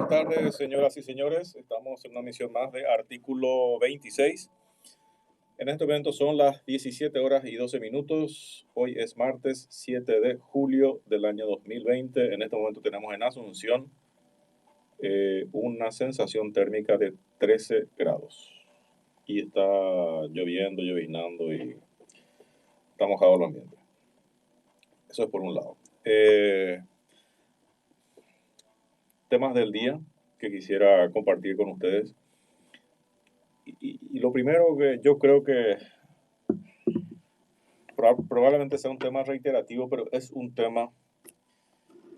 Buenas tardes, señoras y señores. Estamos en una misión más de Artículo 26. En este momento son las 17 horas y 12 minutos. Hoy es martes 7 de julio del año 2020. En este momento tenemos en Asunción una sensación térmica de 13 grados. Y está lloviendo, lloviznando y está mojado el ambiente. Eso es por un lado. Temas del día que quisiera compartir con ustedes. Y lo primero que yo creo que probablemente sea un tema reiterativo, pero es un tema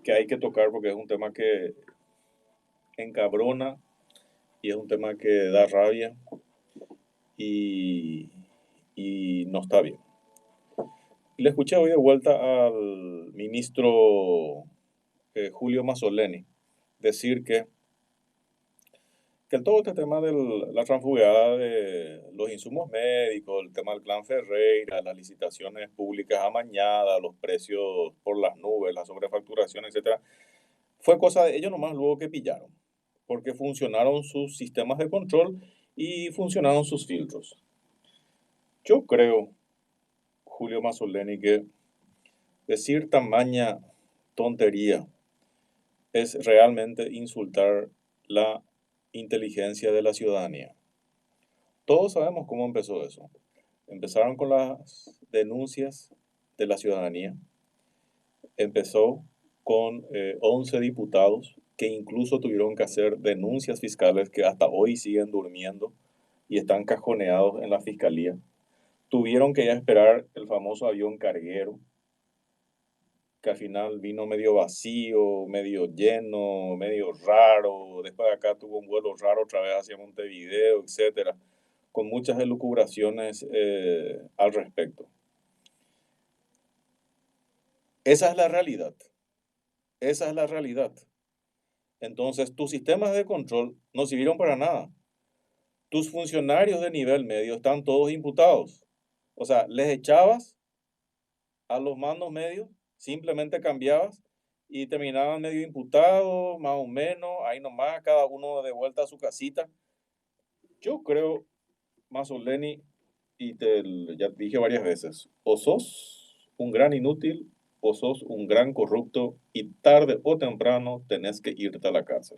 que hay que tocar porque es un tema que encabrona y es un tema que da rabia y, y no está bien. Le escuché hoy de vuelta al ministro Julio Mazzoleni decir que todo este tema de la transfugada de los insumos médicos, el tema del Clan Ferreira, las licitaciones públicas amañadas, los precios por las nubes, la sobrefacturación, etcétera, fue cosa de ellos nomás luego que pillaron, porque funcionaron sus sistemas de control y funcionaron sus filtros. Yo creo, Julio Mazzoleni, que decir tamaña tontería es realmente insultar la inteligencia de la ciudadanía. Todos sabemos cómo empezó eso. Empezaron con las denuncias de la ciudadanía. Empezó con 11 diputados que incluso tuvieron que hacer denuncias fiscales que hasta hoy siguen durmiendo y están cajoneados en la fiscalía. Tuvieron que ya esperar el famoso avión carguero, que al final vino medio vacío, medio lleno, medio raro. Después de acá tuvo un vuelo raro otra vez hacia Montevideo, etcétera, con muchas elucubraciones al respecto. Esa es la realidad. Esa es la realidad. Entonces, tus sistemas de control no sirvieron para nada. Tus funcionarios de nivel medio están todos imputados. O sea, les echabas a los mandos medios, simplemente cambiabas y terminaban medio imputados, más o menos, ahí nomás, cada uno de vuelta a su casita. Yo creo, Mazzoleni, y ya te dije varias veces, o sos un gran inútil o sos un gran corrupto y tarde o temprano tenés que irte a la cárcel.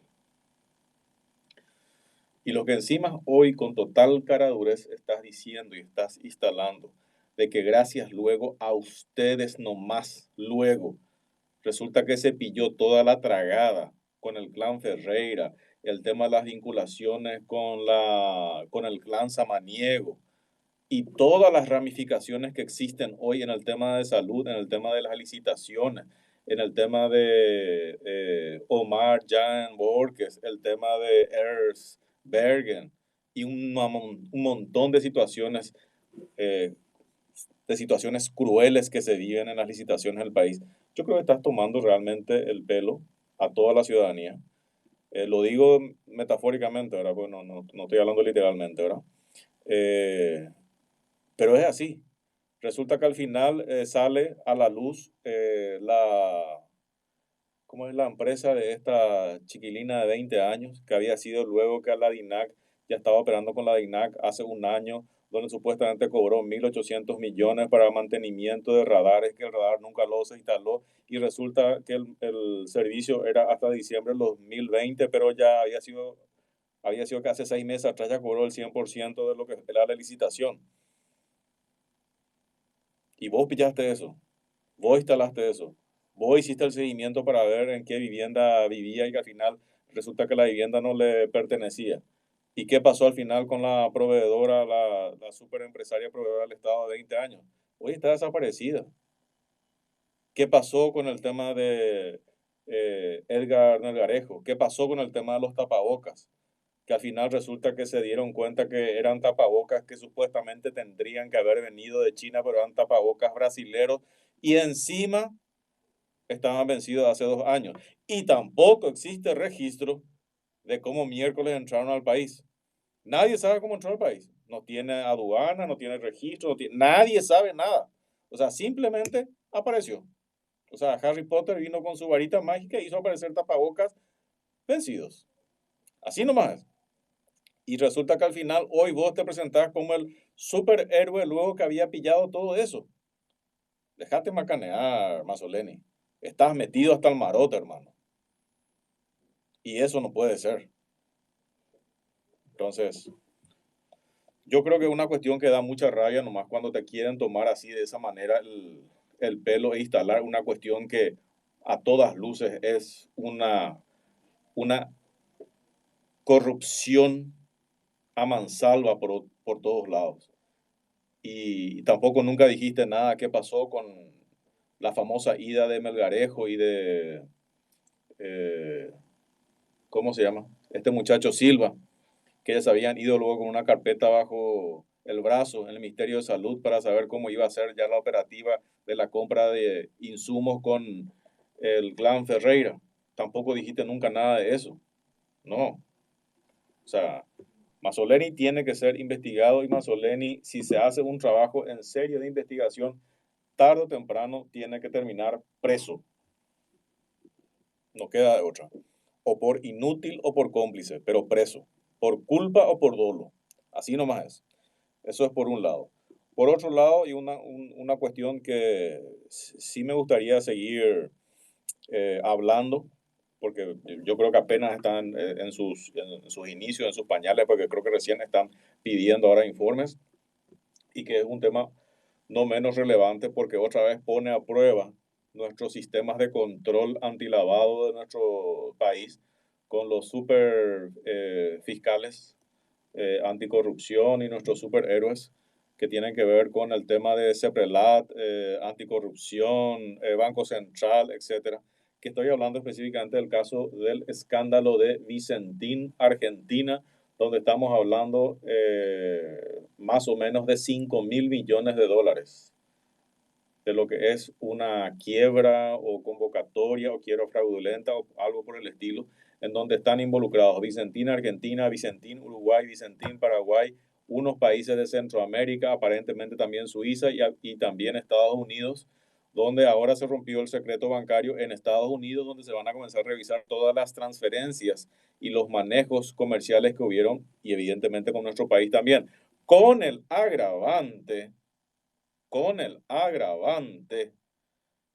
Y lo que encima hoy con total caradurez estás diciendo y estás instalando, de que gracias luego a ustedes nomás, luego, resulta que se pilló toda la tragada con el clan Ferreira, el tema de las vinculaciones con el clan Samaniego y todas las ramificaciones que existen hoy en el tema de salud, en el tema de las licitaciones, en el tema de Omar Jan Borges, el tema de Ernst Bergen y un montón eh, de situaciones crueles que se viven en las licitaciones del país. Yo creo que estás tomando realmente el pelo a toda la ciudadanía. Lo digo metafóricamente, ¿verdad? Pues no estoy hablando literalmente, ¿verdad? Pero es así. Resulta que al final sale a la luz ¿cómo es la empresa de esta chiquilina de 20 años que había sido luego que la DINAC ya estaba operando con la DINAC hace un año, donde supuestamente cobró 1.800 millones para mantenimiento de radares, que el radar nunca lo se instaló y resulta que el servicio era hasta diciembre del 2020, pero ya había sido que hace 6 meses atrás ya cobró el 100% de lo que era la licitación. Y vos pillaste eso, vos instalaste eso, vos hiciste el seguimiento para ver en qué vivienda vivía y que al final resulta que la vivienda no le pertenecía. ¿Y qué pasó al final con la proveedora, la superempresaria proveedora del Estado de 20 años? Hoy está desaparecida. ¿Qué pasó con el tema de Edgar Melgarejo? ¿Qué pasó con el tema de los tapabocas? Que al final resulta que se dieron cuenta que eran tapabocas que supuestamente tendrían que haber venido de China, pero eran tapabocas brasileros y encima estaban vencidos hace 2 años. Y tampoco existe registro de cómo miércoles entraron al país. Nadie sabe cómo entró al país. No tiene aduana, no tiene registro, nadie sabe nada. O sea, simplemente apareció. O sea, Harry Potter vino con su varita mágica y hizo aparecer tapabocas vencidos. Así nomás es. Y resulta que al final hoy vos te presentás como el superhéroe luego que había pillado todo eso. Dejate macanear, Mazzoleni. Estás metido hasta el marote, hermano. Y eso no puede ser. Entonces, yo creo que es una cuestión que da mucha rabia nomás cuando te quieren tomar así de esa manera el pelo e instalar una cuestión que a todas luces es una corrupción a mansalva por todos lados. Y tampoco nunca dijiste nada qué pasó con la famosa ida de Melgarejo y de, eh, ¿cómo se llama? Este muchacho Silva, que ellos habían ido luego con una carpeta bajo el brazo en el Ministerio de Salud para saber cómo iba a ser ya la operativa de la compra de insumos con el clan Ferreira. Tampoco dijiste nunca nada de eso. No. O sea, Mazzoleni tiene que ser investigado y Mazzoleni, si se hace un trabajo en serio de investigación, tarde o temprano tiene que terminar preso. No queda de otra. O por inútil o por cómplice, pero preso. Por culpa o por dolo. Así nomás es. Eso es por un lado. Por otro lado, y una cuestión que sí me gustaría seguir hablando, porque yo creo que apenas están en sus inicios, en sus pañales, porque creo que recién están pidiendo ahora informes, y que es un tema no menos relevante porque otra vez pone a prueba nuestros sistemas de control antilavado de nuestro país con los super fiscales anticorrupción y nuestros superhéroes que tienen que ver con el tema de CEPRELAT, anticorrupción, Banco Central, etcétera. Que estoy hablando específicamente del caso del escándalo de Vicentín, Argentina, donde estamos hablando más o menos de 5.000 millones de dólares de lo que es una quiebra o convocatoria o quiebra fraudulenta o algo por el estilo, en donde están involucrados Vicentín Argentina, Vicentín Uruguay, Vicentín Paraguay, unos países de Centroamérica, aparentemente también Suiza y también Estados Unidos, donde ahora se rompió el secreto bancario en Estados Unidos, donde se van a comenzar a revisar todas las transferencias y los manejos comerciales que hubieron, y evidentemente con nuestro país también, con el agravante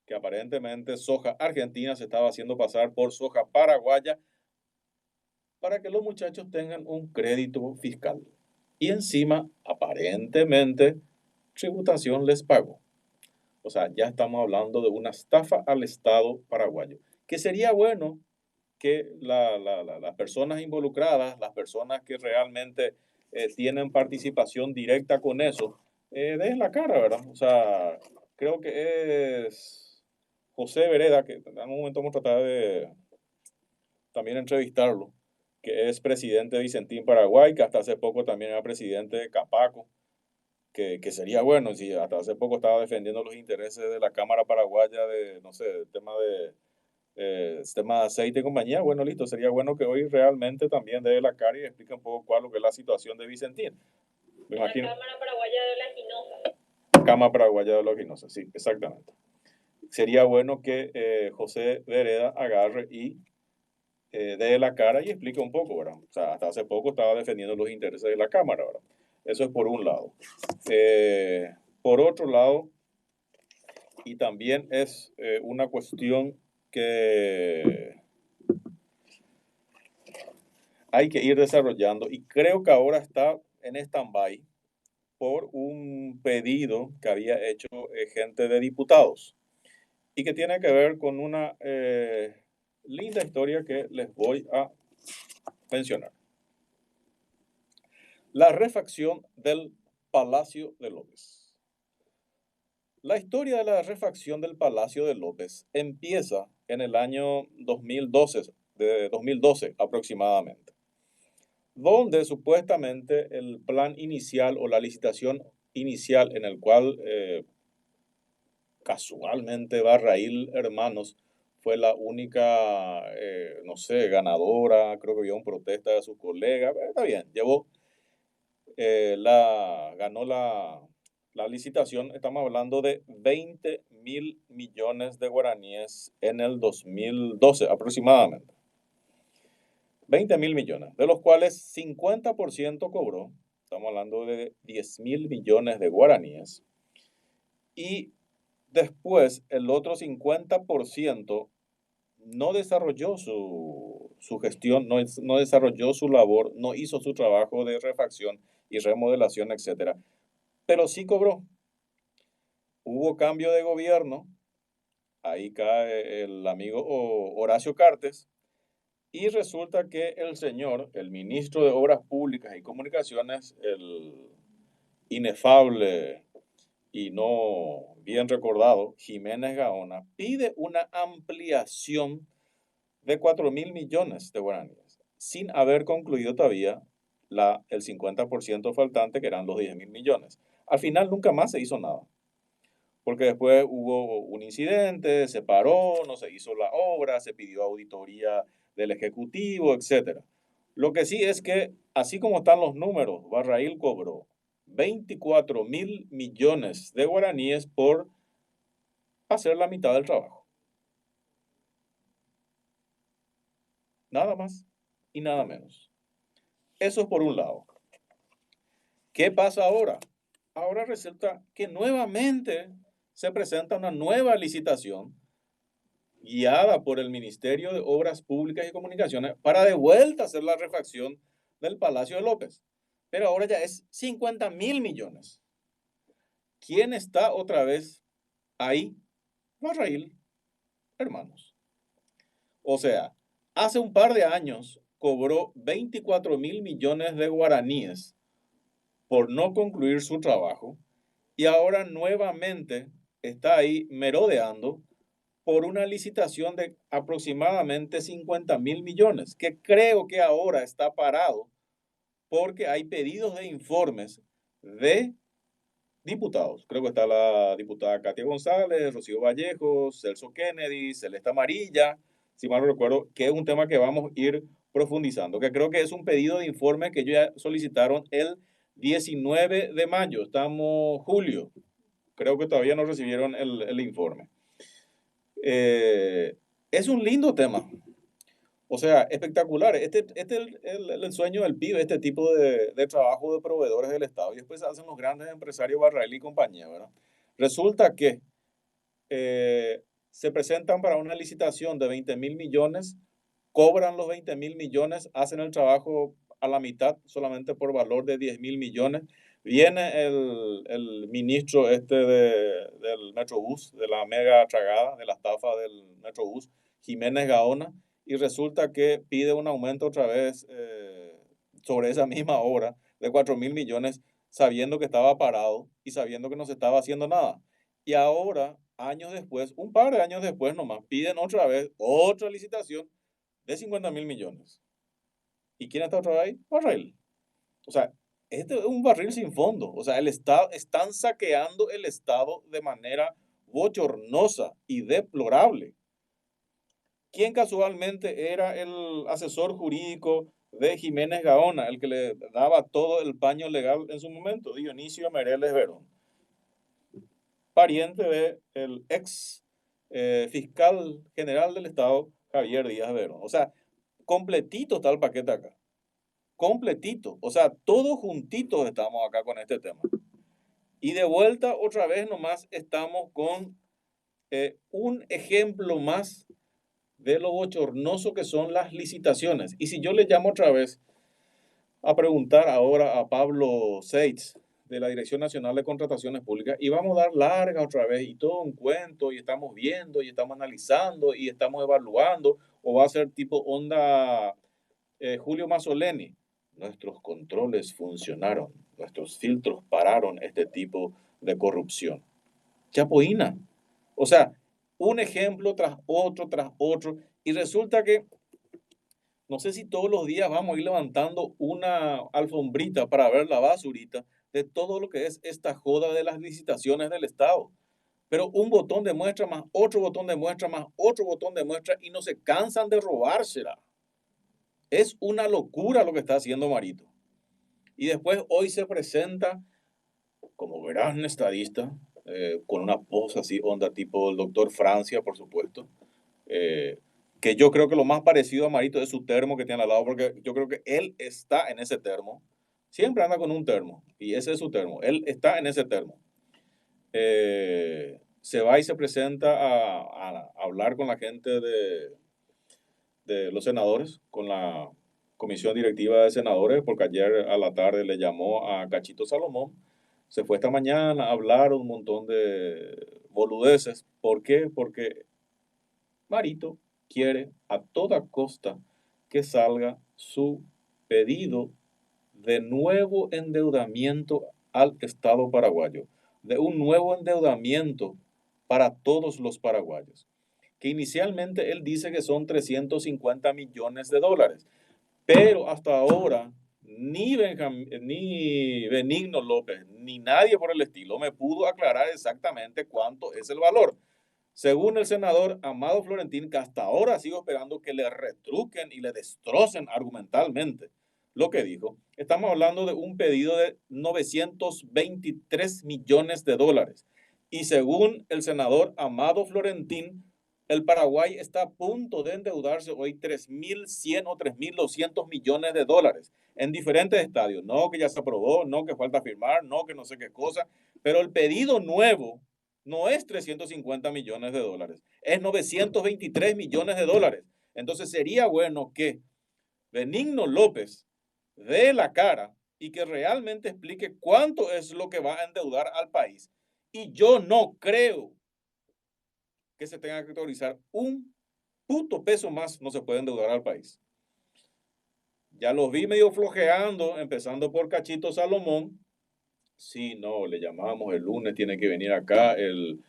que aparentemente soja argentina se estaba haciendo pasar por soja paraguaya para que los muchachos tengan un crédito fiscal. Y encima, aparentemente, tributación les pagó. O sea, ya estamos hablando de una estafa al Estado paraguayo. Que sería bueno que las personas involucradas, las personas que realmente tienen participación directa con eso, den la cara, ¿verdad? O sea, creo que es José Vereda, que en algún momento vamos a tratar de también entrevistarlo, que es presidente de Vicentín Paraguay, que hasta hace poco también era presidente de Capaco, que sería bueno, si hasta hace poco estaba defendiendo los intereses de la Cámara Paraguaya de, no sé, el tema de aceite y compañía, bueno, listo, sería bueno que hoy realmente también dé la cara y explique un poco cuál es la situación de Vicentín. Me imagino. La Cámara Paraguaya de la Quinosa. Cámara Paraguaya de la Quinosa, sí, exactamente. Sería bueno que José Vereda agarre y dé la cara y explique un poco, ¿verdad? O sea, hasta hace poco estaba defendiendo los intereses de la Cámara, ¿verdad? Eso es por un lado. Por otro lado, y también es una cuestión que hay que ir desarrollando y creo que ahora está en stand-by por un pedido que había hecho gente de diputados y que tiene que ver con una linda historia que les voy a mencionar. La refacción del Palacio de López. La historia de la refacción del Palacio de López empieza en el año 2012 aproximadamente, donde supuestamente el plan inicial o la licitación inicial en el cual casualmente Barraíl Hermanos fue la única, no sé, ganadora, creo que había un protesta de sus colegas, pero está bien, ganó la licitación, estamos hablando de 20.000 millones de guaraníes en el 2012 aproximadamente. 20.000 millones, de los cuales 50% cobró, estamos hablando de 10.000 millones de guaraníes, y después el otro 50% no desarrolló su gestión, no desarrolló su labor, no hizo su trabajo de refacción y remodelación, etcétera, pero sí cobró. Hubo cambio de gobierno, ahí cae el amigo Horacio Cartes, y resulta que el señor, el ministro de Obras Públicas y Comunicaciones, el inefable y no bien recordado Jiménez Gaona, pide una ampliación de 4.000 millones de guaraníes, sin haber concluido todavía el 50% faltante, que eran los 10.000 millones. Al final nunca más se hizo nada, porque después hubo un incidente, se paró, no se hizo la obra, se pidió auditoría del Ejecutivo, etcétera. Lo que sí es que, así como están los números, Barrail cobró 24.000 millones de guaraníes por hacer la mitad del trabajo. Nada más y nada menos. Eso es por un lado. ¿Qué pasa ahora? Ahora resulta que nuevamente se presenta una nueva licitación guiada por el Ministerio de Obras Públicas y Comunicaciones para de vuelta hacer la refacción del Palacio de López. Pero ahora ya es 50.000 millones. ¿Quién está otra vez ahí? Barrail, hermanos. O sea, hace un par de años cobró 24.000 millones de guaraníes por no concluir su trabajo y ahora nuevamente está ahí merodeando por una licitación de aproximadamente 50.000 millones, que creo que ahora está parado porque hay pedidos de informes de diputados. Creo que está la diputada Katia González, Rocío Vallejo, Celso Kennedy, Celeste Amarilla, si mal no recuerdo, que es un tema que vamos a ir profundizando, que creo que es un pedido de informe que ellos ya solicitaron el 19 de mayo, estamos julio, creo que todavía no recibieron el informe. Es un lindo tema. O sea, espectacular. Este es el sueño del pibe, este tipo de trabajo de proveedores del Estado. Y después hacen los grandes empresarios Barrail y compañía, ¿verdad? Resulta que se presentan para una licitación de 20.000 millones, cobran los 20.000 millones, hacen el trabajo a la mitad solamente por valor de 10.000 millones. Viene el ministro del Metrobús, de la mega tragada, de la estafa del Metrobús, Jiménez Gaona, y resulta que pide un aumento otra vez sobre esa misma obra de 4.000 millones, sabiendo que estaba parado y sabiendo que no se estaba haciendo nada. Y ahora, años después, un par de años después nomás, piden otra vez otra licitación de 50.000 millones. ¿Y quién está otra vez ahí? Barril. O sea, este es un barril sin fondo. O sea, el Estado, están saqueando el Estado de manera bochornosa y deplorable. ¿Quién casualmente era el asesor jurídico de Jiménez Gaona, el que le daba todo el paño legal en su momento? Dionisio Mereles Verón, pariente del ex fiscal general del Estado, Javier Díaz Verón. O sea, completito está el paquete acá. Completito. O sea, todos juntitos estamos acá con este tema. Y de vuelta, otra vez nomás, estamos con un ejemplo más de lo bochornoso que son las licitaciones. Y si yo le llamo otra vez a preguntar ahora a Pablo Seitz de la Dirección Nacional de Contrataciones Públicas y vamos a dar larga otra vez y todo un cuento y estamos viendo y estamos analizando y estamos evaluando o va a ser tipo onda Julio Mazzoleni. Nuestros controles funcionaron, nuestros filtros pararon este tipo de corrupción. Chapoína. O sea, un ejemplo tras otro y resulta que no sé si todos los días vamos a ir levantando una alfombrita para ver la basurita de todo lo que es esta joda de las licitaciones del Estado. Pero un botón de muestra más otro botón de muestra más otro botón de muestra y no se cansan de robársela. Es una locura lo que está haciendo Marito. Y después hoy se presenta como gran estadista, con una voz así, onda tipo el doctor Francia, por supuesto, eh, que yo creo que lo más parecido a Marito es su termo que tiene al lado, porque yo creo que él está en ese termo. Siempre anda con un termo, y ese es su termo. Él está en ese termo. Se va y se presenta a hablar con la gente de los senadores, con la comisión directiva de senadores, porque ayer a la tarde le llamó a Cachito Salomón. Se fue esta mañana a hablar un montón de boludeces. ¿Por qué? Porque Marito quiere a toda costa que salga su pedido de nuevo endeudamiento al Estado paraguayo, de un nuevo endeudamiento para todos los paraguayos, que inicialmente él dice que son 350 millones de dólares, pero hasta ahora ni Benigno López, ni nadie por el estilo me pudo aclarar exactamente cuánto es el valor. Según el senador Amado Florentín, que hasta ahora sigo esperando que le retruquen y le destrocen argumentalmente lo que dijo, estamos hablando de un pedido de 923 millones de dólares. Y según el senador Amado Florentín, el Paraguay está a punto de endeudarse hoy 3.100 o 3.200 millones de dólares en diferentes estadios. No que ya se aprobó, no que falta firmar, no que no sé qué cosa, pero el pedido nuevo no es 350 millones de dólares, es 923 millones de dólares. Entonces sería bueno que Benigno López dé la cara y que realmente explique cuánto es lo que va a endeudar al país. Y yo no creo que se tenga que autorizar un puto peso más, no se puede endeudar al país. Ya los vi medio flojeando, empezando por Cachito Salomón. Sí, no, le llamamos el lunes, tiene que venir acá el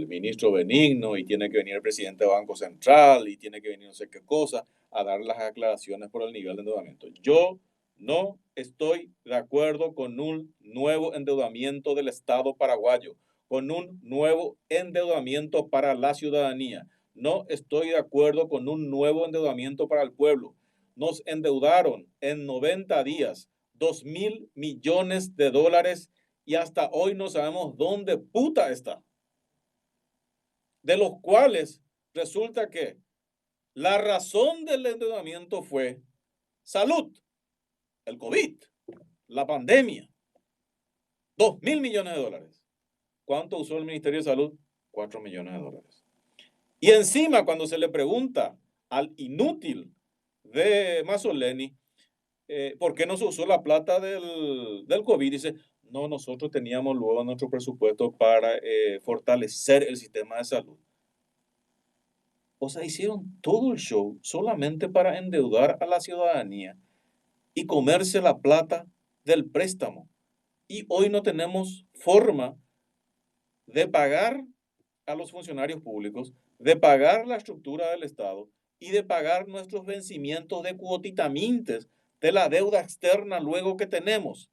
ministro Benigno y tiene que venir el presidente del Banco Central y tiene que venir no sé qué cosa a dar las aclaraciones por el nivel de endeudamiento. Yo no estoy de acuerdo con un nuevo endeudamiento del Estado paraguayo, con un nuevo endeudamiento para la ciudadanía. No estoy de acuerdo con un nuevo endeudamiento para el pueblo. Nos endeudaron en 90 días 2.000 millones de dólares y hasta hoy no sabemos dónde puta está. De los cuales resulta que la razón del endeudamiento fue salud, el COVID, la pandemia. 2.000 millones de dólares. ¿Cuánto usó el Ministerio de Salud? 4 millones de dólares. Y encima, cuando se le pregunta al inútil de Mazzoleni, ¿por qué no se usó la plata del COVID? Dice, no, nosotros teníamos luego nuestro presupuesto para fortalecer el sistema de salud. O sea, hicieron todo el show solamente para endeudar a la ciudadanía y comerse la plata del préstamo. Y hoy no tenemos forma de pagar a los funcionarios públicos, de pagar la estructura del Estado y de pagar nuestros vencimientos de cuotitamintes de la deuda externa luego que tenemos.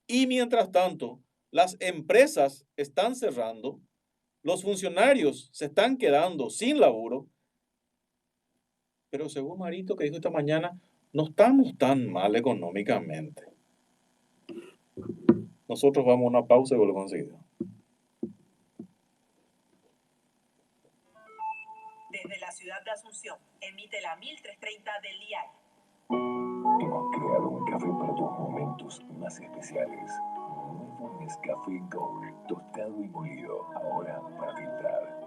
Y mientras tanto, las empresas están cerrando, los funcionarios se están quedando sin laburo, pero según Marito que dijo esta mañana, no estamos tan mal económicamente. Nosotros vamos a una pausa y volvemos enseguida. Desde la ciudad de Asunción, emite la 1330 del dial. Hemos creado un café para tus momentos más especiales. Nuevo Nescafé Gold, tostado y molido, ahora para filtrar.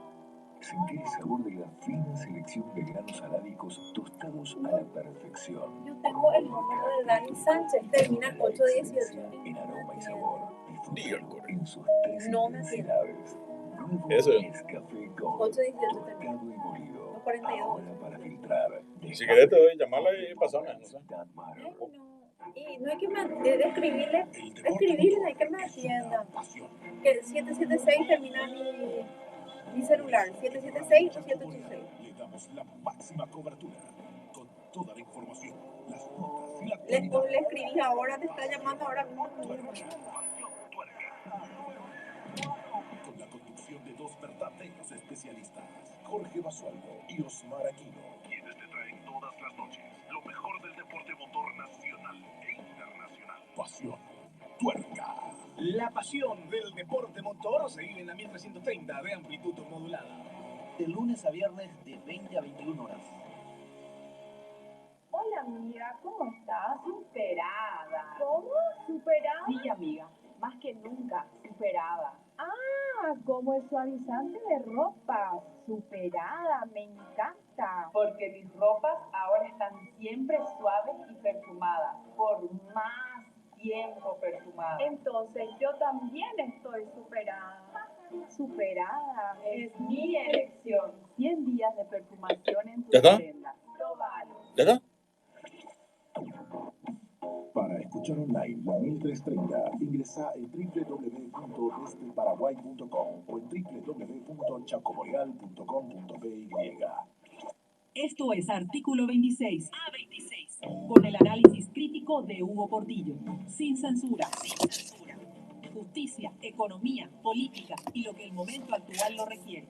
Sentir el sabor de la fina selección de granos arábicos tostados a la perfección. Yo tengo el número de Dani Sánchez, termina el 818. En aroma y sabor, disfrútalo en sus tres No me intensidades. Nuevo Eso. Nescafé Gold, 818 tostado termina. y molido, 42. ahora para filtrar. Si querés te doy llamarla y pasarme, no sé. Y no hay que escribirle hay que me atiendan. Que el 776 termina mi celular, 776 o 786. Le damos la máxima cobertura con toda la información, las notas y la Le escribí ahora, te está llamando ahora mismo. con la conducción de dos verdaderos especialistas, Jorge Basualdo y Osmar Aquino, quienes te traen todas las noches lo mejor del deporte motor nacional e internacional. Pasión Tuerca. La pasión del deporte motor se vive en la 1330 de amplitud modulada. de lunes a viernes de 20 a 21 horas. Hola amiga, ¿cómo estás? Superada. ¿Cómo? ¿Superada? Sí amiga, más que nunca, superada. Ah, como el suavizante de ropa. Superada, me encanta. Porque mis ropas ahora están siempre suaves y perfumadas, por más tiempo perfumadas. Entonces yo también estoy superada. Superada. Es mi elección. 100 días de perfumación en ¿Ya tus está? prendas. Probalo. ¿Ya está? Para escuchar online la 1330, ingresa en www.desteparaguay.com o en www.chacoboreal.com.py. Esto es Artículo 26. A26. Con el análisis crítico de Hugo Portillo. Sin censura. Justicia, economía, política y lo que el momento actual lo requiere.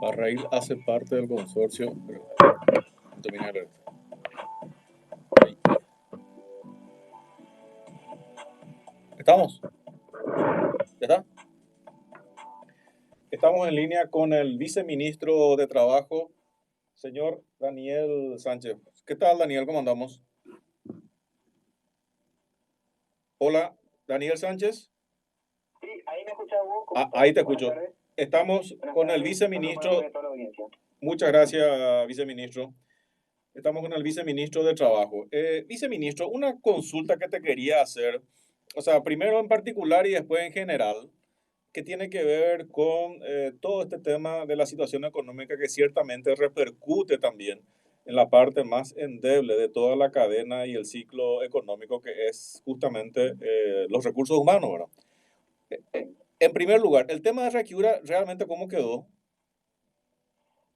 Barrail hace parte del consorcio. Terminar. ¿Estamos? ¿Ya está? Estamos en línea con el viceministro de Trabajo, señor Daniel Sánchez. ¿Qué tal, Daniel? ¿Cómo andamos? Hola, Daniel Sánchez. Sí, ahí me escucha Hugo. Ahí te Buenas escucho. tardes. Estamos Buenas con el tardes. viceministro. Saludos a toda la audiencia. Muchas gracias, viceministro. Estamos con el viceministro de Trabajo. Viceministro, una consulta que te quería hacer, o sea, primero en particular y después en general, que tiene que ver con todo este tema de la situación económica que ciertamente repercute también en la parte más endeble de toda la cadena y el ciclo económico, que es justamente los recursos humanos, ¿verdad? En primer lugar, el tema de Reachiura, ¿realmente cómo quedó?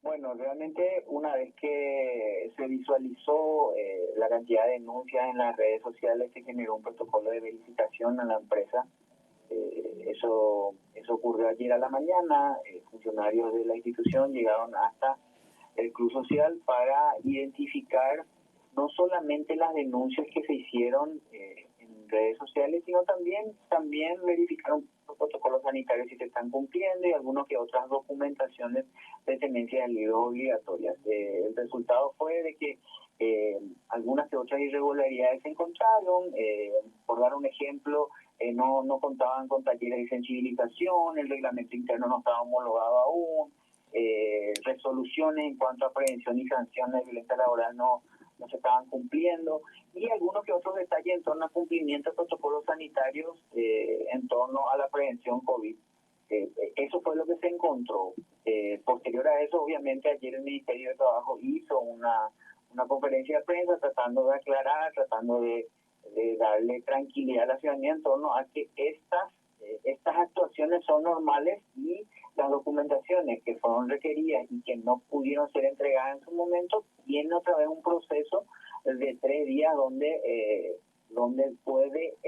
Bueno, realmente una vez que se visualizó la cantidad de denuncias en las redes sociales, se generó un protocolo de verificación a la empresa. Eso ocurrió ayer a la mañana. Funcionarios de la institución llegaron hasta el Club Social para identificar no solamente las denuncias que se hicieron en redes sociales, sino también verificar los protocolos sanitarios si se están cumpliendo y algunas que otras documentaciones de tenencia de libros obligatorias. El resultado fue de que algunas que otras irregularidades se encontraron. Por dar un ejemplo, no contaban con talleres de sensibilización, el reglamento interno no estaba homologado aún, resoluciones en cuanto a prevención y sanción de violencia laboral no se estaban cumpliendo, y algunos que otros detalles en torno al cumplimiento de protocolos sanitarios en torno a la prevención COVID. Eso fue lo que se encontró. Posterior a eso, obviamente, ayer el Ministerio de Trabajo hizo una conferencia de prensa tratando de aclarar, tratando de darle tranquilidad a la ciudadanía en torno a que estas actuaciones son normales y las documentaciones que fueron requeridas y que no pudieron ser entregadas en su momento, tienen otra vez un proceso de 3 días donde puede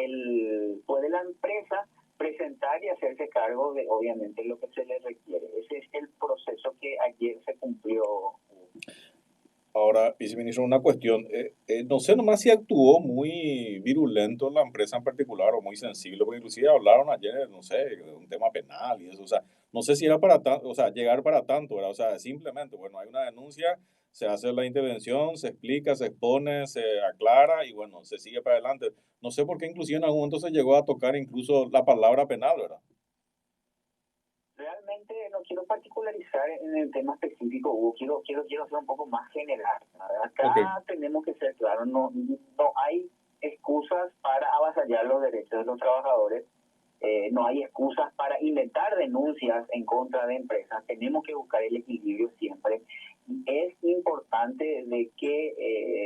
la empresa presentar y hacerse cargo de, obviamente, lo que se le requiere. Ese es el proceso que ayer se cumplió. Ahora, viceministro, una cuestión. No sé nomás si actuó muy virulento la empresa en particular o muy sensible, porque inclusive hablaron ayer, no sé, de un tema penal y eso. O sea, no sé si era para tanto, o sea, llegar para tanto, ¿verdad? O sea, simplemente, bueno, hay una denuncia, se hace la intervención, se explica, se expone, se aclara y bueno, se sigue para adelante. No sé por qué inclusive en algún momento se llegó a tocar incluso la palabra penal, ¿verdad? Realmente no quiero particularizar en el tema específico, Hugo. Quiero ser un poco más general. Acá tenemos que ser claros, no hay excusas para avasallar los derechos de los trabajadores, no hay excusas para inventar denuncias en contra de empresas. Tenemos que buscar el equilibrio siempre. Es importante de que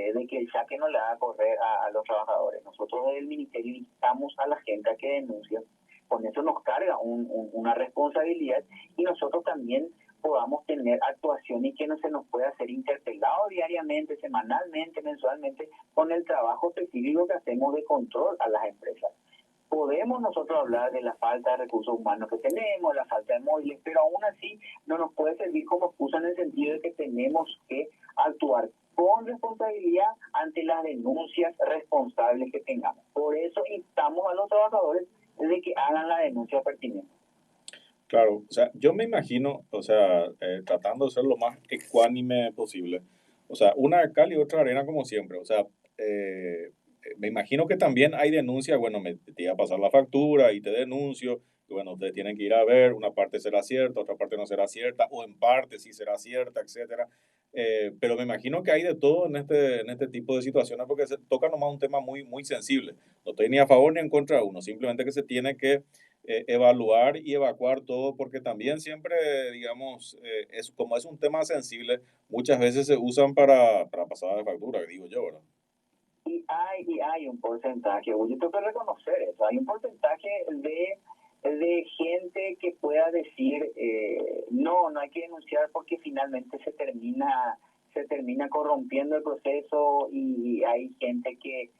el saque no le haga correr a los trabajadores. Nosotros desde el Ministerio invitamos a la gente a que denuncie. Con eso nos carga una responsabilidad y nosotros también podamos tener actuaciones que no se nos pueda hacer interpelado diariamente, semanalmente, mensualmente, con el trabajo específico que hacemos de control a las empresas. Podemos nosotros hablar de la falta de recursos humanos que tenemos, la falta de móviles, pero aún así no nos puede servir como excusa en el sentido de que tenemos que actuar con responsabilidad ante las denuncias responsables que tengamos. Por eso instamos a los trabajadores de que hagan la denuncia pertinente. Claro, o sea, yo me imagino, o sea, tratando de ser lo más ecuánime posible, o sea, una cal y otra arena como siempre, o sea, me imagino que también hay denuncias, bueno, te iba a pasar la factura y te denuncio, y bueno, ustedes tienen que ir a ver, una parte será cierta, otra parte no será cierta, o en parte sí será cierta, etcétera. Pero me imagino que hay de todo en este tipo de situaciones porque se toca nomás un tema muy, muy sensible. No estoy ni a favor ni en contra de uno, simplemente que se tiene que evaluar y evacuar todo, porque también siempre, digamos, como es un tema sensible, muchas veces se usan para pasar de factura, digo yo, ¿verdad? Y hay un porcentaje, yo tengo que reconocer eso, hay un porcentaje de gente que pueda decir, no hay que denunciar porque finalmente se termina corrompiendo el proceso y hay gente qué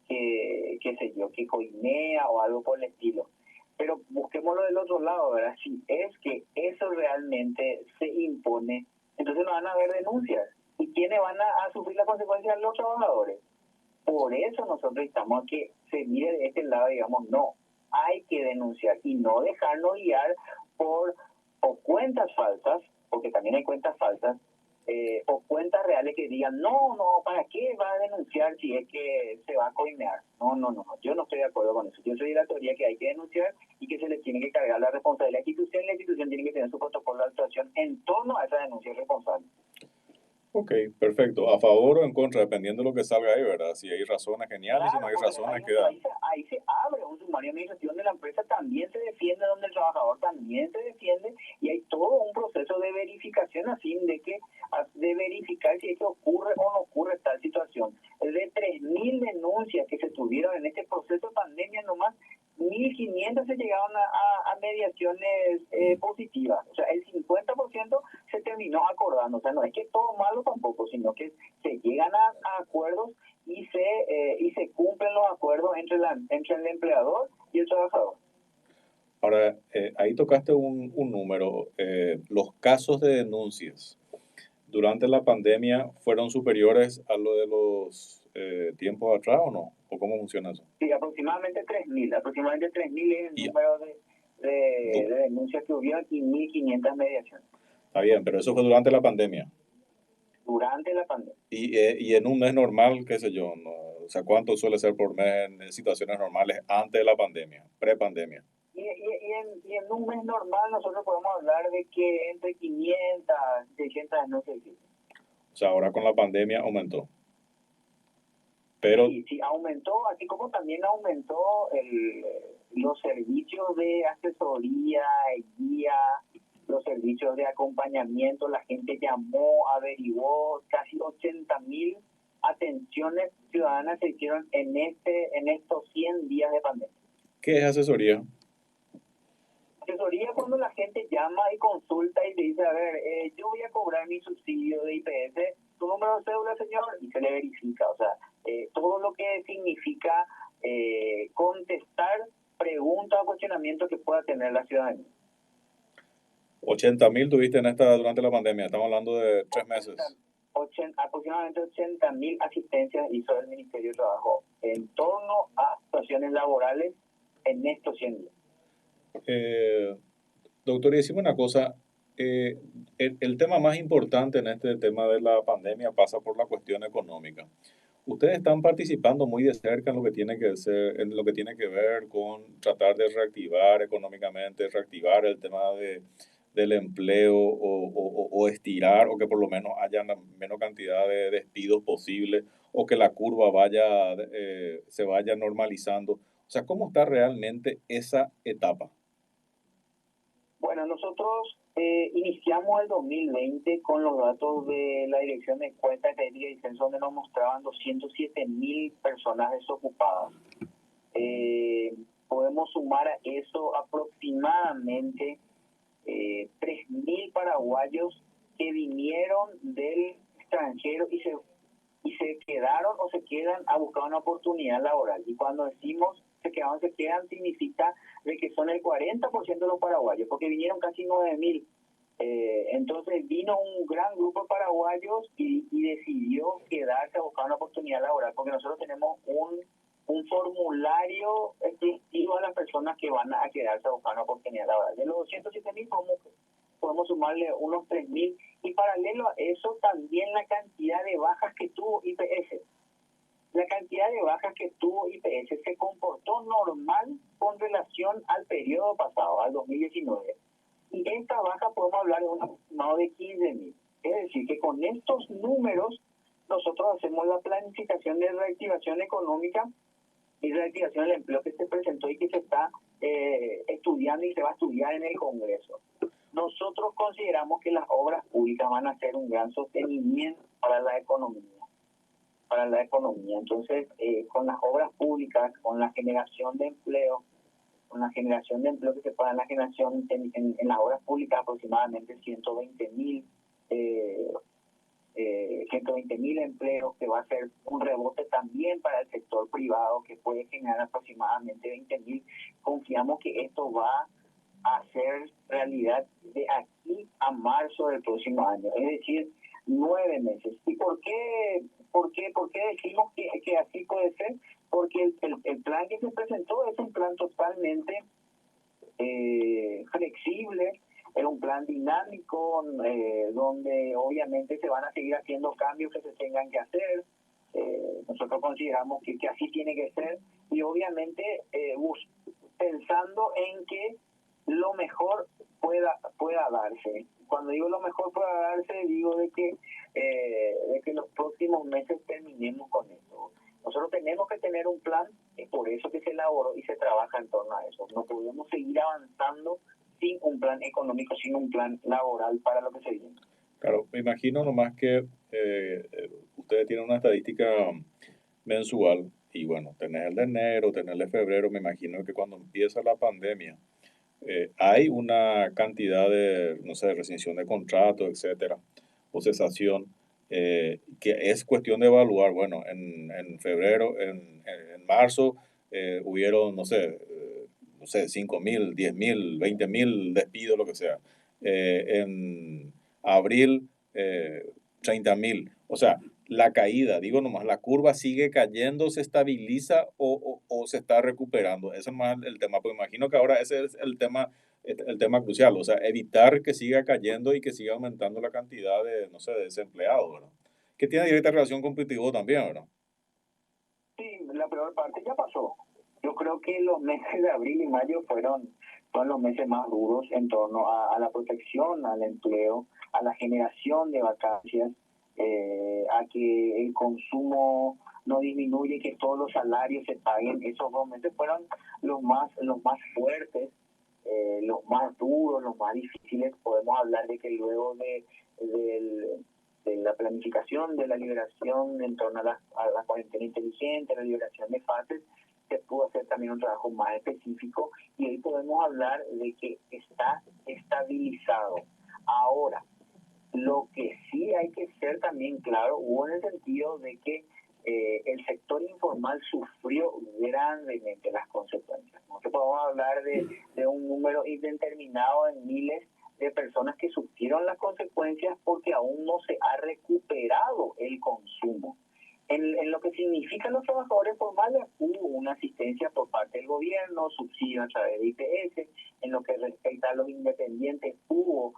sé yo, que coimea o algo por el estilo. Pero busquémoslo del otro lado, ¿verdad? Si es que eso realmente se impone, entonces no van a haber denuncias. ¿Y quiénes van a sufrir las consecuencias? Los trabajadores. Por eso nosotros estamos a que se mire de este lado, digamos, no, hay que denunciar y no dejarnos guiar por o cuentas falsas, porque también hay cuentas falsas, o cuentas reales que digan, no, ¿para qué va a denunciar si es que se va a coimear? No, yo no estoy de acuerdo con eso. Yo soy de la teoría que hay que denunciar y que se les tiene que cargar la responsabilidad a la institución y la institución tiene que tener su protocolo de actuación en torno a esa denuncia responsable. Ok, perfecto. ¿A favor o en contra? Dependiendo de lo que salga ahí, ¿verdad? Si hay razones geniales, si no hay razones, queda. Ahí se abre un sumario de administración de la empresa, también se defiende donde el trabajador también se defiende y hay todo un proceso de verificación a fin de verificar si esto ocurre o no ocurre tal situación. De 3.000 denuncias que se tuvieron en este proceso de pandemia nomás, 1.500 se llegaron a mediaciones positivas. O sea, el 50% se terminó acordando. O sea, no es que todo malo tampoco, sino que se llegan a acuerdos y se cumplen los acuerdos entre el empleador y el trabajador. Ahora, ahí tocaste un número. Los casos de denuncias durante la pandemia fueron superiores a lo de los tiempos atrás o no? ¿O cómo funciona eso? Sí, aproximadamente 3.000. Aproximadamente 3.000 es el número de denuncias que hubieron y 1.500 mediaciones. Está bien, pero eso fue durante la pandemia. Durante la pandemia. Y en un mes normal, qué sé yo, no, o sea, ¿cuánto suele ser por mes en situaciones normales antes de la pandemia, prepandemia? Y en un mes normal nosotros podemos hablar de que entre 500, 600 denuncias. O sea, ahora con la pandemia aumentó. Pero sí, aumentó, así como también aumentó los servicios de asesoría, guía, los servicios de acompañamiento. La gente llamó, averiguó, casi 80.000 atenciones ciudadanas se hicieron en estos 100 días de pandemia. ¿Qué es asesoría? Asesoría cuando la gente llama y consulta y le dice, a ver, yo voy a cobrar mi subsidio de IPS, tu número de cédula, señor, y se le verifica. O sea, todo lo que significa contestar preguntas o cuestionamientos que pueda tener la ciudadanía. 80.000 tuviste durante la pandemia, estamos hablando de 3 meses. Aproximadamente 80.000 asistencias hizo el Ministerio de Trabajo en torno a situaciones laborales en estos 100 días. Doctor, y decime una cosa, el tema más importante en este tema de la pandemia pasa por la cuestión económica. Ustedes están participando muy de cerca en lo que tiene que ver con tratar de reactivar económicamente, reactivar el tema del empleo o estirar o que por lo menos haya la menor cantidad de despidos posible o que la curva se vaya normalizando. O sea, ¿cómo está realmente esa etapa? Bueno, nosotros iniciamos el 2020 con los datos de la Dirección de Encuesta, Estadística y Censo, donde nos mostraban 207.000 personas desocupadas. Podemos sumar a eso aproximadamente 3.000 paraguayos que vinieron del extranjero y se quedaron o se quedan a buscar una oportunidad laboral. Y cuando decimos se quedan, significa de que son el 40% de los paraguayos, porque vinieron casi 9.000 Entonces vino un gran grupo de paraguayos y decidió quedarse a buscar una oportunidad laboral, porque nosotros tenemos un formulario exclusivo a las personas que van a quedarse a buscar una oportunidad laboral. De los 207.000 podemos sumarle unos 3.000, y paralelo a eso también la cantidad de bajas que tuvo IPS. La cantidad de bajas que tuvo IPS se comportó normal con relación al periodo pasado, al 2019. Y esta baja podemos hablar de un aproximado de 15.000. Es decir, que con estos números nosotros hacemos la planificación de reactivación económica y reactivación del empleo que se presentó y que se está estudiando y se va a estudiar en el Congreso. Nosotros consideramos que las obras públicas van a ser un gran sostenimiento para la economía. Entonces, con las obras públicas, con la generación de empleo, que se paga en la generación en las obras públicas aproximadamente 120.000 empleos, que va a ser un rebote también para el sector privado, que puede generar aproximadamente 20.000. Confiamos que esto va a ser realidad de aquí a marzo del próximo año, es decir, 9 meses. ¿Y por qué decimos que así puede ser? Porque el plan que se presentó es un plan totalmente flexible, es un plan dinámico, donde obviamente se van a seguir haciendo cambios que se tengan que hacer. Nosotros consideramos que así tiene que ser, y obviamente pensando en que lo mejor pueda darse. Cuando digo lo mejor pueda darse, digo de que los próximos meses terminemos con esto. Nosotros tenemos que tener un plan, es por eso que se elaboró y se trabaja en torno a eso. No podemos seguir avanzando sin un plan económico, sin un plan laboral para lo que se viene. Claro, me imagino nomás que ustedes tienen una estadística mensual, y bueno, tener el de enero, tener el de febrero, me imagino que cuando empieza la pandemia, hay una cantidad de, no sé, de rescisión de contratos, etcétera, o cesación, que es cuestión de evaluar. Bueno, en febrero, en marzo, hubieron, no sé, 5.000, 10.000, 20.000 despidos, lo que sea. En abril, 30.000. O sea, la caída, digo nomás, la curva sigue cayendo, se estabiliza o se está recuperando. Ese es más el tema, porque imagino que ahora ese es el tema crucial, o sea, evitar que siga cayendo y que siga aumentando la cantidad de, no sé, de desempleados, ¿verdad? Que tiene directa relación con Pitigo también, ¿verdad? Sí, la peor parte ya pasó. Yo creo que los meses de abril y mayo fueron los meses más duros en torno a la protección, al empleo, a la generación de vacancias, a que el consumo no disminuye, que todos los salarios se paguen. Esos 2 meses fueron los más fuertes, los más duros, los más difíciles. Podemos hablar de que luego de la planificación de la liberación en torno a la cuarentena inteligente, la liberación de fases, se pudo hacer también un trabajo más específico, y hoy podemos hablar de que está estabilizado. Ahora, lo que sí hay que ser también claro, hubo en el sentido de que el sector informal sufrió grandemente las consecuencias. No se podemos hablar de un número indeterminado en miles de personas que sufrieron las consecuencias, porque aún no se ha recuperado el consumo. En lo que significa los trabajadores formales, hubo una asistencia por parte del gobierno, subsidio a través de IPS. En lo que respecta a los independientes, hubo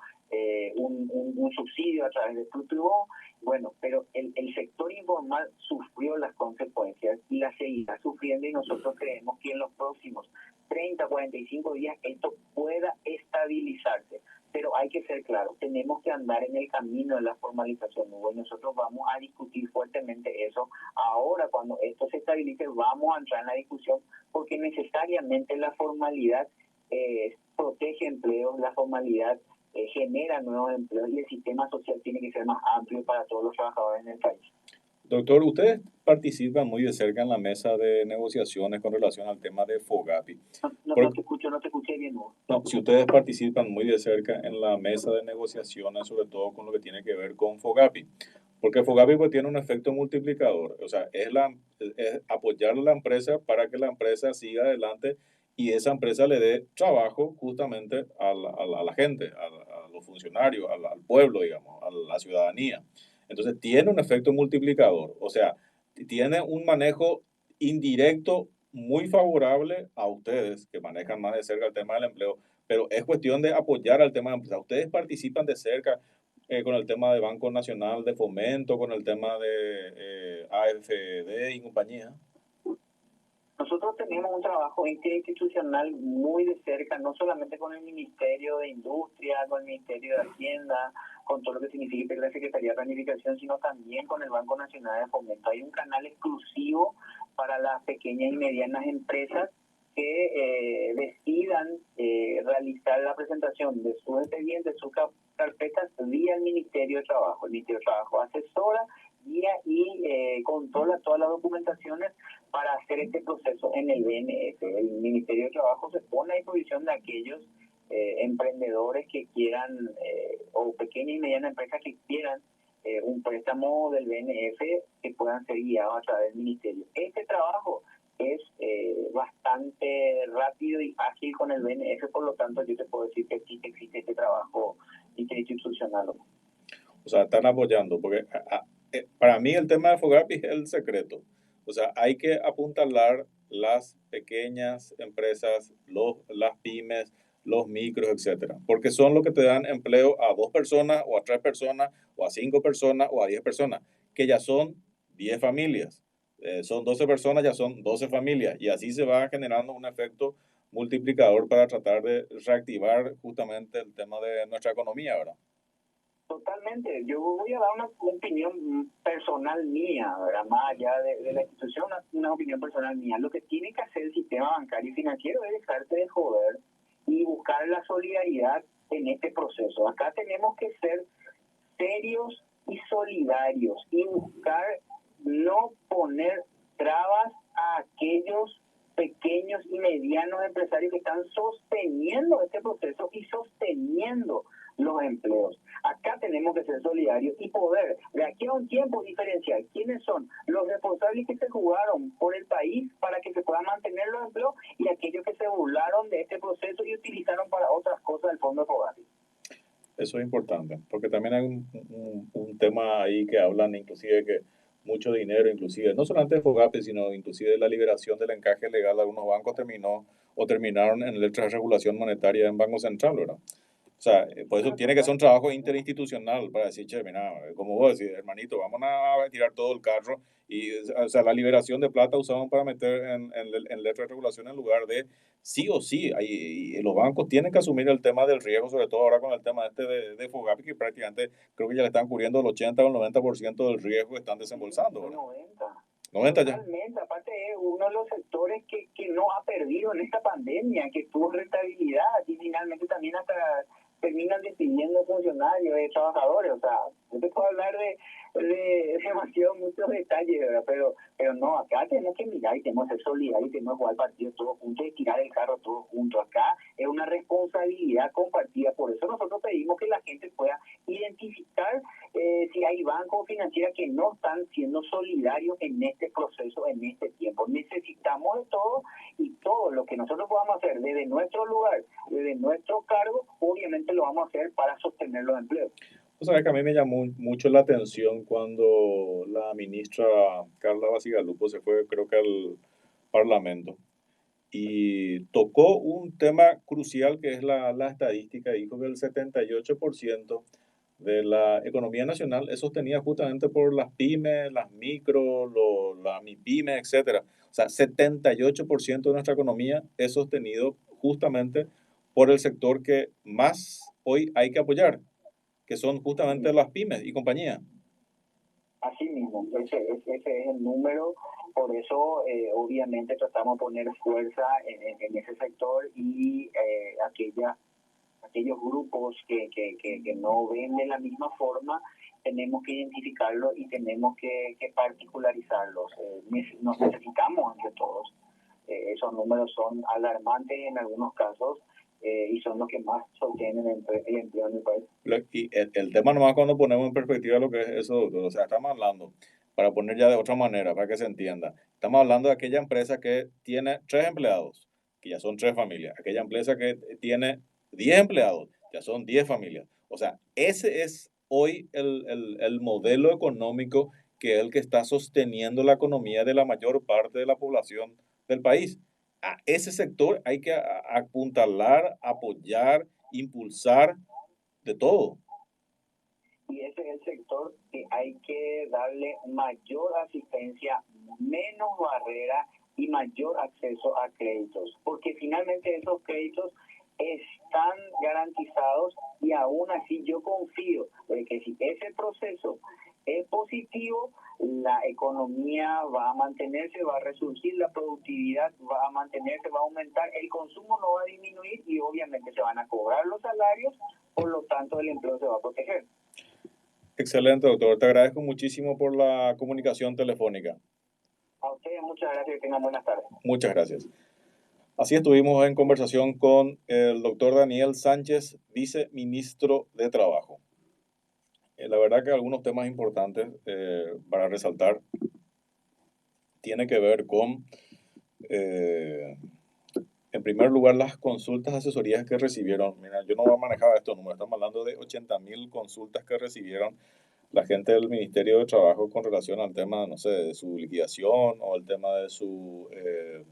un subsidio a través de Frutuo. Bueno, pero el sector informal sufrió las consecuencias y las seguirá sufriendo, y nosotros creemos que en los próximos 30, 45 días esto pueda estabilizarse. Pero hay que ser claro, tenemos que andar en el camino de la formalización, Hugo, y nosotros vamos a discutir fuertemente eso. Ahora, cuando esto se estabilice, vamos a entrar en la discusión, porque necesariamente la formalidad protege empleos, la formalidad genera nuevos empleos, y el sistema social tiene que ser más amplio para todos los trabajadores en el país. Doctor, ustedes participan muy de cerca en la mesa de negociaciones con relación al tema de FOGAPI. No te escuché bien, Hugo. No, si ustedes participan muy de cerca en la mesa de negociaciones, sobre todo con lo que tiene que ver con FOGAPI, porque FOGAPI pues tiene un efecto multiplicador, o sea, es apoyar a la empresa para que la empresa siga adelante y esa empresa le dé trabajo justamente a la gente, a los funcionarios, al pueblo, digamos, a la ciudadanía. Entonces tiene un efecto multiplicador, o sea, tiene un manejo indirecto muy favorable a ustedes que manejan más de cerca el tema del empleo, pero es cuestión de apoyar al tema de empresa. Ustedes participan de cerca con el tema de Banco Nacional de Fomento, con el tema de AFD y compañía. Nosotros tenemos un trabajo interinstitucional muy de cerca, no solamente con el Ministerio de Industria, con el Ministerio de Hacienda, con todo lo que significa la Secretaría de Planificación, sino también con el Banco Nacional de Fomento. Hay un canal exclusivo para las pequeñas y medianas empresas que decidan realizar la presentación de sus expedientes, de sus carpetas vía el Ministerio de Trabajo. El Ministerio de Trabajo asesora, guía y controla todas las documentaciones para hacer este proceso en el BNF. El Ministerio de Trabajo se pone a disposición de aquellos emprendedores que quieran o pequeñas y medianas empresas que quieran un préstamo del BNF que puedan ser guiados a través del Ministerio. Este trabajo es bastante rápido y ágil con el BNF, por lo tanto yo te puedo decir que sí existe este trabajo interinstitucional. O sea, están apoyando, porque para mí el tema de FOGAPI es el secreto. O sea, hay que apuntalar las pequeñas empresas, las pymes, los micros, etcétera, porque son los que te dan empleo a 2 personas o a 3 personas o a 5 personas o a 10 personas, que ya son 10 familias. Son 12 personas, ya son 12 familias, y así se va generando un efecto multiplicador para tratar de reactivar justamente el tema de nuestra economía, ¿verdad? Totalmente. Yo voy a dar una opinión personal mía, ¿verdad? Más allá de la institución, una opinión personal mía. Lo que tiene que hacer el sistema bancario y financiero es dejarse de joder y buscar la solidaridad en este proceso. Acá tenemos que ser serios y solidarios y buscar no poner trabas a aquellos pequeños y medianos empresarios que están sosteniendo este proceso y sosteniendo los empleos. Acá tenemos que ser solidarios y poder, de aquí a un tiempo, diferenciar quiénes son los responsables que se jugaron por el país para que se puedan mantener los empleos y aquellos que se burlaron de este proceso y utilizaron para otras cosas el fondo de FOGAPI. Eso es importante, porque también hay un tema ahí que hablan inclusive que mucho dinero, inclusive, no solamente de FOGAPE, sino inclusive la liberación del encaje legal de algunos bancos terminaron en letras de regulación monetaria en Banco Central, ¿verdad? O sea, por eso tiene que ser un trabajo interinstitucional para decir, che, mira, como vos decís, hermanito, vamos a tirar todo el carro y, o sea, la liberación de plata usamos para meter en letra de regulación en lugar de sí o sí. Y los bancos tienen que asumir el tema del riesgo, sobre todo ahora con el tema de FOGAPI, que prácticamente creo que ya le están cubriendo el 80 o el 90% del riesgo que están desembolsando, ¿verdad? 90 ya. Totalmente, aparte es uno de los sectores que no ha perdido en esta pandemia, que tuvo rentabilidad y finalmente también hasta terminan despidiendo funcionarios, trabajadores. O sea, yo te puedo hablar de demasiado muchos detalles, ¿verdad? Pero no, acá tenemos que mirar y tenemos que ser solidarios y tenemos que jugar partidos todos juntos y tirar el carro todos juntos. Acá es una responsabilidad compartida, por eso nosotros pedimos que la gente pueda identificar si hay bancos financieros que no están siendo solidarios en este proceso, en este tiempo. Necesitamos de todo y todo lo que nosotros podamos hacer desde nuestro lugar, desde nuestro cargo, obviamente lo vamos a hacer para sostener los empleos. O sea, que a mí me llamó mucho la atención cuando la ministra Carla Basigalupo se fue, creo que al Parlamento, y tocó un tema crucial que es la estadística. Dijo que el 78% de la economía nacional es sostenida justamente por las pymes, las micro, las MIPYME, etcétera. O sea, 78% de nuestra economía es sostenido justamente por el sector que más hoy hay que apoyar, que son justamente las pymes y compañía. Así mismo, ese es el número, por eso obviamente tratamos de poner fuerza en ese sector y aquellos grupos que no ven de la misma forma, tenemos que identificarlos y tenemos que particularizarlos. Nos necesitamos entre todos. Esos números son alarmantes en algunos casos. Y son los que más sostienen el empleo en el país. Y el tema nomás cuando ponemos en perspectiva lo que es eso, doctor, o sea, estamos hablando, para poner ya de otra manera, para que se entienda, estamos hablando de aquella empresa que tiene 3 empleados, que ya son 3 familias, aquella empresa que tiene 10 empleados, ya son 10 familias, O sea, ese es hoy el modelo económico que es el que está sosteniendo la economía de la mayor parte de la población del país. A ese sector hay que apuntalar, apoyar, impulsar de todo. Y ese es el sector que hay que darle mayor asistencia, menos barrera y mayor acceso a créditos, porque finalmente esos créditos están garantizados y aún así yo confío de que si ese proceso es positivo, la economía va a mantenerse, va a resurgir, la productividad va a mantenerse, va a aumentar, el consumo no va a disminuir y obviamente se van a cobrar los salarios, por lo tanto el empleo se va a proteger. Excelente, doctor. Te agradezco muchísimo por la comunicación telefónica. A ustedes muchas gracias, que tengan buenas tardes. Muchas gracias. Así estuvimos en conversación con el doctor Daniel Sánchez, viceministro de Trabajo. La verdad que algunos temas importantes para resaltar tiene que ver con, en primer lugar, las consultas, asesorías que recibieron. Mira, yo no manejaba estos números, estamos hablando de 80.000 consultas que recibieron la gente del Ministerio de Trabajo con relación al tema, no sé, de su liquidación o el tema de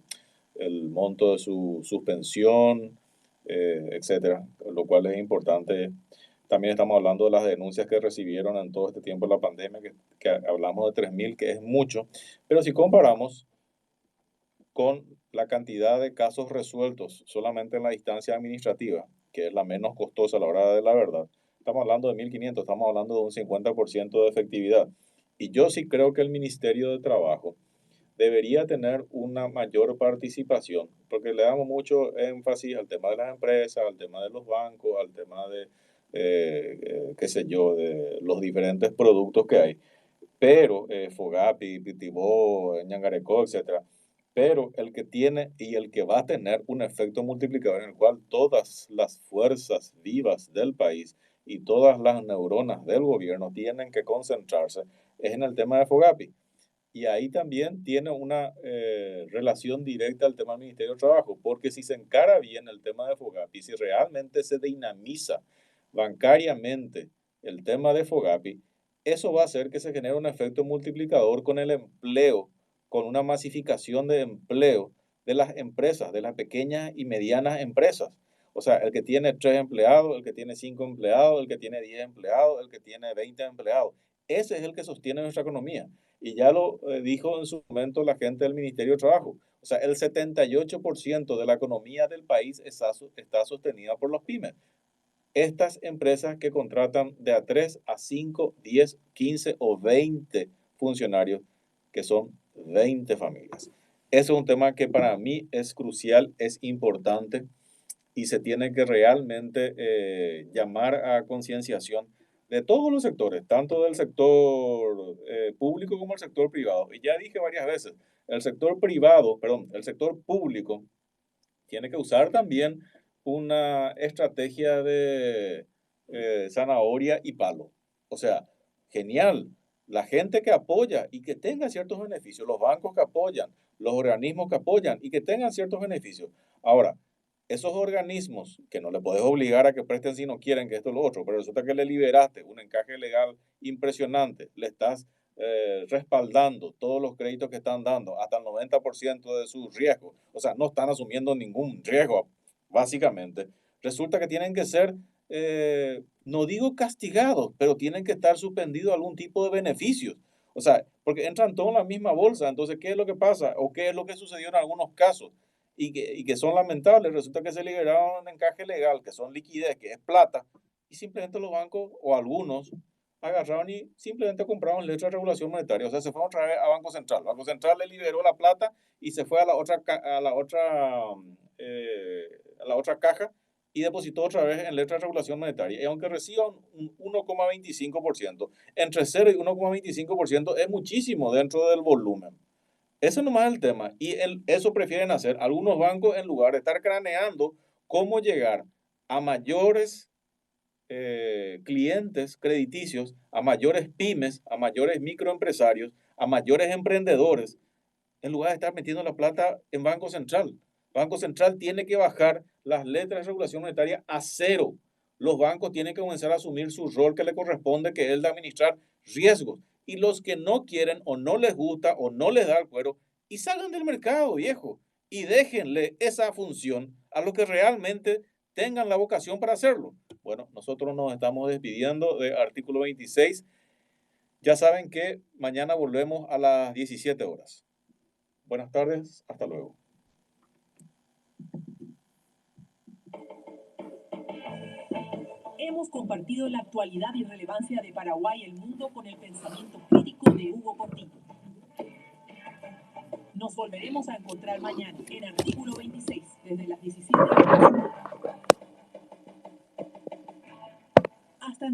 el monto de su suspensión, etcétera, lo cual es importante. También estamos hablando de las denuncias que recibieron en todo este tiempo de la pandemia, que hablamos de 3.000, que es mucho, pero si comparamos con la cantidad de casos resueltos solamente en la instancia administrativa, que es la menos costosa a la hora de la verdad, estamos hablando de 1.500, estamos hablando de un 50% de efectividad. Y yo sí creo que el Ministerio de Trabajo debería tener una mayor participación, porque le damos mucho énfasis al tema de las empresas, al tema de los bancos, al tema de, qué sé yo, de los diferentes productos que hay. Pero Fogapi, Pitibó, Ñangarecó, etcétera. Pero el que tiene y el que va a tener un efecto multiplicador en el cual todas las fuerzas vivas del país y todas las neuronas del gobierno tienen que concentrarse es en el tema de Fogapi. Y ahí también tiene una relación directa al tema del Ministerio de Trabajo, porque si se encara bien el tema de Fogapi, si realmente se dinamiza bancariamente el tema de Fogapi, eso va a hacer que se genere un efecto multiplicador con el empleo, con una masificación de empleo de las empresas, de las pequeñas y medianas empresas. O sea, el que tiene 3 empleados, el que tiene 5 empleados, el que tiene 10 empleados, el que tiene 20 empleados. Ese es el que sostiene nuestra economía. Y ya lo dijo en su momento la gente del Ministerio de Trabajo. O sea, el 78% de la economía del país está sostenida por los pymes. Estas empresas que contratan de a 3 a 5, 10, 15 o 20 funcionarios, que son 20 familias. Eso es un tema que para mí es crucial, es importante y se tiene que realmente llamar a concienciación de todos los sectores, tanto del sector público como el sector privado. Y ya dije varias veces, el sector privado, perdón, el sector público tiene que usar también una estrategia de zanahoria y palo. O sea, genial. La gente que apoya y que tenga ciertos beneficios, los bancos que apoyan, los organismos que apoyan y que tengan ciertos beneficios. Ahora, esos organismos que no le puedes obligar a que presten si no quieren que esto o lo otro, pero resulta que le liberaste un encaje legal impresionante, le estás respaldando todos los créditos que están dando, hasta el 90% de sus riesgos, o sea, no están asumiendo ningún riesgo, básicamente. Resulta que tienen que ser, no digo castigados, pero tienen que estar suspendidos algún tipo de beneficios. O sea, porque entran todos en la misma bolsa, entonces, ¿qué es lo que pasa? ¿O qué es lo que sucedió en algunos casos? Y que son lamentables. Resulta que se liberaron un encaje legal, que son liquidez, que es plata, y simplemente los bancos o algunos agarraron y simplemente compraron letra de regulación monetaria. O sea, se fueron otra vez a Banco Central. Banco Central le liberó la plata y se fue a la otra caja y depositó otra vez en letra de regulación monetaria. Y aunque reciban un 1,25%, entre 0 y 1,25% es muchísimo dentro del volumen. Eso nomás es el tema. Y eso prefieren hacer algunos bancos en lugar de estar craneando cómo llegar a mayores clientes crediticios, a mayores pymes, a mayores microempresarios, a mayores emprendedores, en lugar de estar metiendo la plata en Banco Central. Banco Central tiene que bajar las letras de regulación monetaria a 0. los bancos tienen que comenzar a asumir su rol que le corresponde, que es el de administrar riesgos. Y los que no quieren o no les gusta o no les da el cuero, y salgan del mercado, viejo, y déjenle esa función a los que realmente tengan la vocación para hacerlo. Bueno, nosotros nos estamos despidiendo de Artículo 26. Ya saben que mañana volvemos a las 17 horas. Buenas tardes, hasta luego. Hemos compartido la actualidad y relevancia de Paraguay y el mundo con el pensamiento crítico de Hugo Portillo. Nos volveremos a encontrar mañana en Artículo 26, desde las 17 horas.